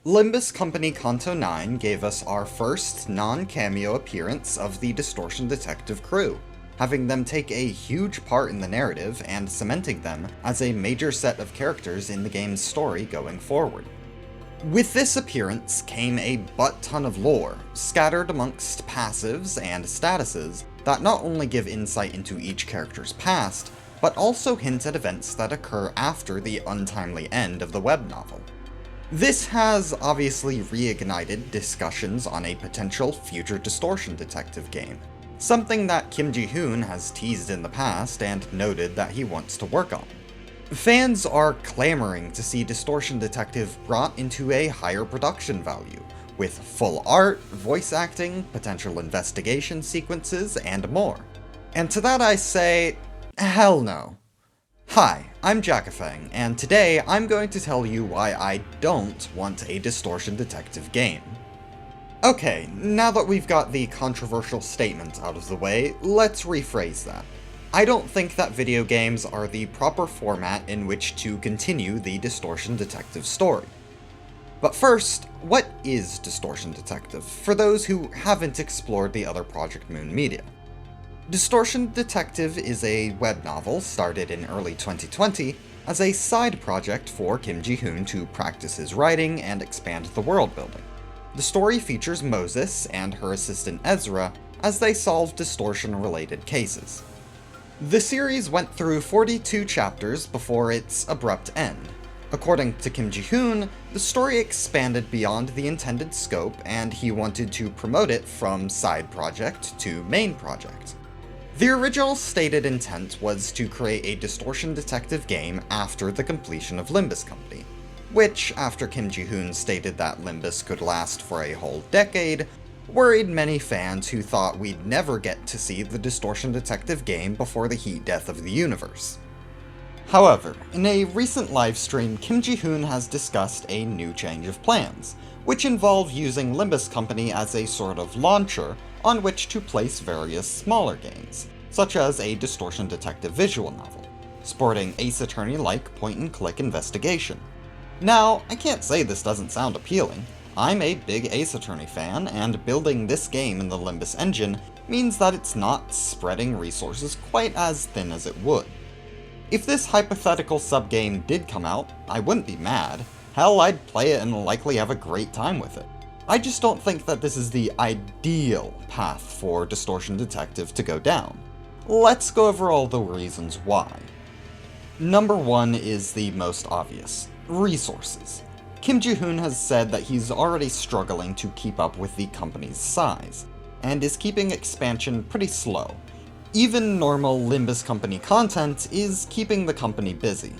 Limbus Company Kanto 9 gave us our first non-cameo appearance of the Distortion Detective crew, having them take a huge part in the narrative and cementing them as a major set of characters in the game's story going forward. With this appearance came a butt-ton of lore, scattered amongst passives and statuses that not only give insight into each character's past, but also hint at events that occur after the untimely end of the web novel. This has obviously reignited discussions on a potential future Distortion Detective game, something that Kim Ji-hoon has teased in the past and noted that he wants to work on. Fans are clamoring to see Distortion Detective brought into a higher production value, with full art, voice acting, potential investigation sequences, and more. And to that I say, hell no. Hi, I'm Jackafang, and today I'm going to tell you why I don't want a Distortion Detective game. Okay, now that we've got the controversial statement out of the way, let's rephrase that. I don't think that video games are the proper format in which to continue the Distortion Detective story. But first, what is Distortion Detective, for those who haven't explored the other Project Moon media? Distortion Detective is a web novel started in early 2020 as a side project for Kim Ji-hoon to practice his writing and expand the world building. The story features Moses and her assistant Ezra as they solve distortion-related cases. The series went through 42 chapters before its abrupt end. According to Kim Ji-hoon, the story expanded beyond the intended scope and he wanted to promote it from side project to main project. The original stated intent was to create a Distortion Detective game after the completion of Limbus Company, which, after Kim Ji-hoon stated that Limbus could last for a whole decade, worried many fans who thought we'd never get to see the Distortion Detective game before the heat death of the universe. However, in a recent livestream, Kim Ji-hoon has discussed a new change of plans, which involve using Limbus Company as a sort of launcher on which to place various smaller games, such as a Distortion Detective visual novel, sporting Ace Attorney-like point-and-click investigation. Now, I can't say this doesn't sound appealing. I'm a big Ace Attorney fan, and building this game in the Limbus engine means that it's not spreading resources quite as thin as it would. If this hypothetical subgame did come out, I wouldn't be mad. Hell, I'd play it and likely have a great time with it. I just don't think that this is the ideal path for Distortion Detective to go down. Let's go over all the reasons why. Number one is the most obvious: resources. Kim Ji-hoon has said that he's already struggling to keep up with the company's size, and is keeping expansion pretty slow. Even normal Limbus Company content is keeping the company busy.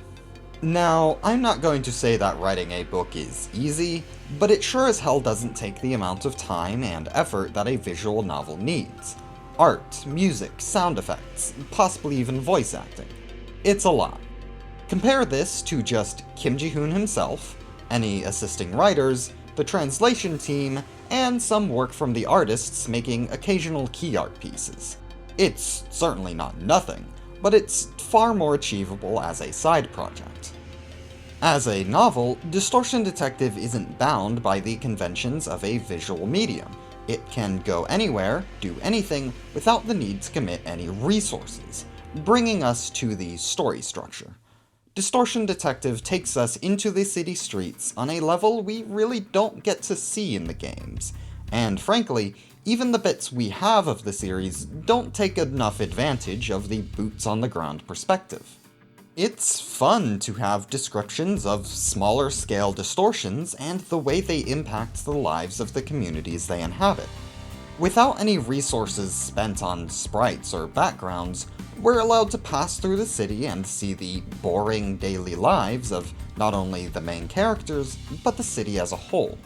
Now, I'm not going to say that writing a book is easy, but it sure as hell doesn't take the amount of time and effort that a visual novel needs. Art, music, sound effects, possibly even voice acting. It's a lot. Compare this to just Kim Ji-hoon himself, any assisting writers, the translation team, and some work from the artists making occasional key art pieces. It's certainly not nothing, but it's far more achievable as a side project. As a novel, Distortion Detective isn't bound by the conventions of a visual medium. It can go anywhere, do anything, without the need to commit any resources, bringing us to the story structure. Distortion Detective takes us into the city streets on a level we really don't get to see in the games, and frankly, even the bits we have of the series don't take enough advantage of the boots-on-the-ground perspective. It's fun to have descriptions of smaller-scale distortions and the way they impact the lives of the communities they inhabit. Without any resources spent on sprites or backgrounds, we're allowed to pass through the city and see the boring daily lives of not only the main characters, but the city as a whole.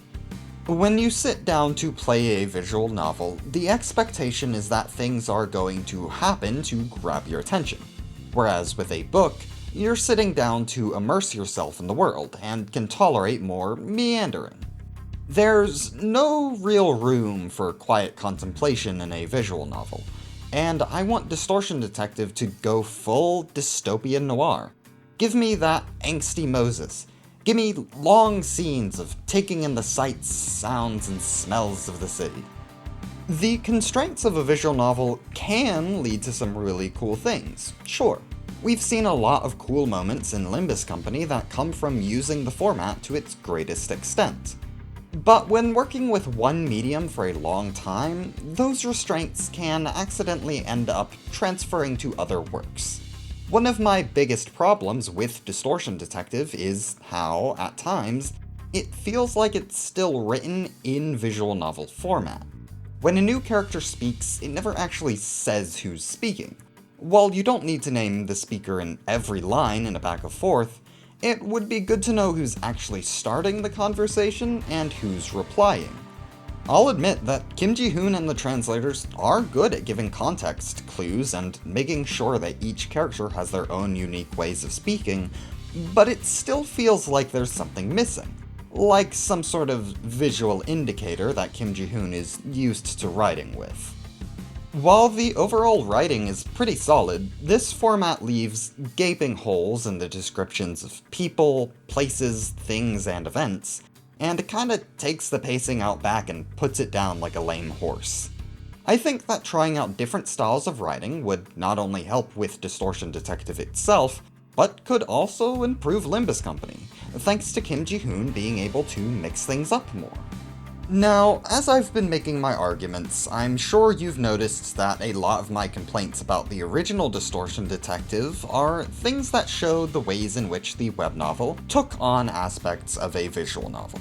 When you sit down to play a visual novel, the expectation is that things are going to happen to grab your attention. Whereas with a book, you're sitting down to immerse yourself in the world, and can tolerate more meandering. There's no real room for quiet contemplation in a visual novel, and I want Distortion Detective to go full dystopian noir. Give me that angsty Moses. Gimme long scenes of taking in the sights, sounds, and smells of the city. The constraints of a visual novel can lead to some really cool things, sure. We've seen a lot of cool moments in Limbus Company that come from using the format to its greatest extent. But when working with one medium for a long time, those restraints can accidentally end up transferring to other works. One of my biggest problems with Distortion Detective is how, at times, it feels like it's still written in visual novel format. When a new character speaks, it never actually says who's speaking. While you don't need to name the speaker in every line in a back and forth, it would be good to know who's actually starting the conversation and who's replying. I'll admit that Kim Ji-hoon and the translators are good at giving context clues and making sure that each character has their own unique ways of speaking, but it still feels like there's something missing. Like some sort of visual indicator that Kim Ji-hoon is used to writing with. While the overall writing is pretty solid, this format leaves gaping holes in the descriptions of people, places, things, and events, and it kinda takes the pacing out back and puts it down like a lame horse. I think that trying out different styles of writing would not only help with Distortion Detective itself, but could also improve Limbus Company, thanks to Kim Ji-hoon being able to mix things up more. Now, as I've been making my arguments, I'm sure you've noticed that a lot of my complaints about the original Distortion Detective are things that show the ways in which the web novel took on aspects of a visual novel.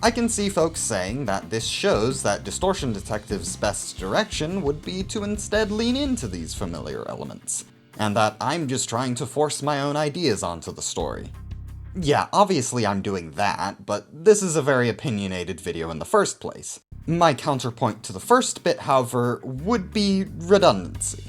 I can see folks saying that this shows that Distortion Detective's best direction would be to instead lean into these familiar elements, and that I'm just trying to force my own ideas onto the story. Yeah, obviously I'm doing that, but this is a very opinionated video in the first place. My counterpoint to the first bit, however, would be redundancy.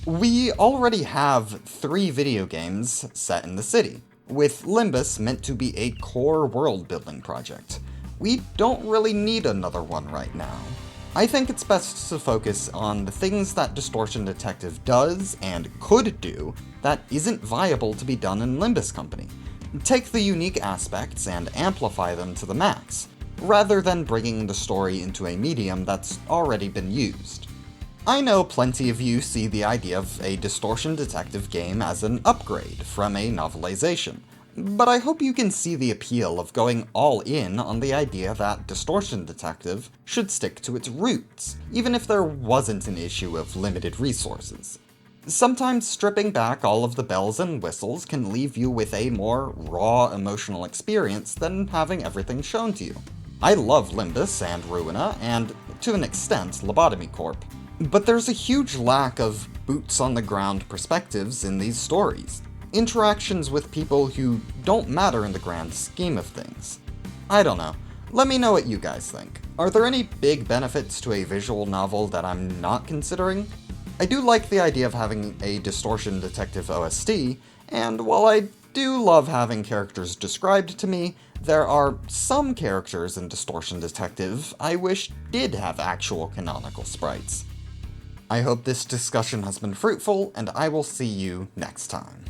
We already have 3 video games set in the city, with Limbus meant to be a core world-building project. We don't really need another one right now. I think it's best to focus on the things that Distortion Detective does and could do that isn't viable to be done in Limbus Company. Take the unique aspects and amplify them to the max, rather than bringing the story into a medium that's already been used. I know plenty of you see the idea of a Distortion Detective game as an upgrade from a novelization, but I hope you can see the appeal of going all in on the idea that Distortion Detective should stick to its roots, even if there wasn't an issue of limited resources. Sometimes stripping back all of the bells and whistles can leave you with a more raw emotional experience than having everything shown to you. I love Limbus and Ruina, and to an extent, Lobotomy Corp. But there's a huge lack of boots-on-the-ground perspectives in these stories. Interactions with people who don't matter in the grand scheme of things. I don't know. Let me know what you guys think. Are there any big benefits to a visual novel that I'm not considering? I do like the idea of having a Distortion Detective OST, and while I do love having characters described to me, there are some characters in Distortion Detective I wish did have actual canonical sprites. I hope this discussion has been fruitful, and I will see you next time.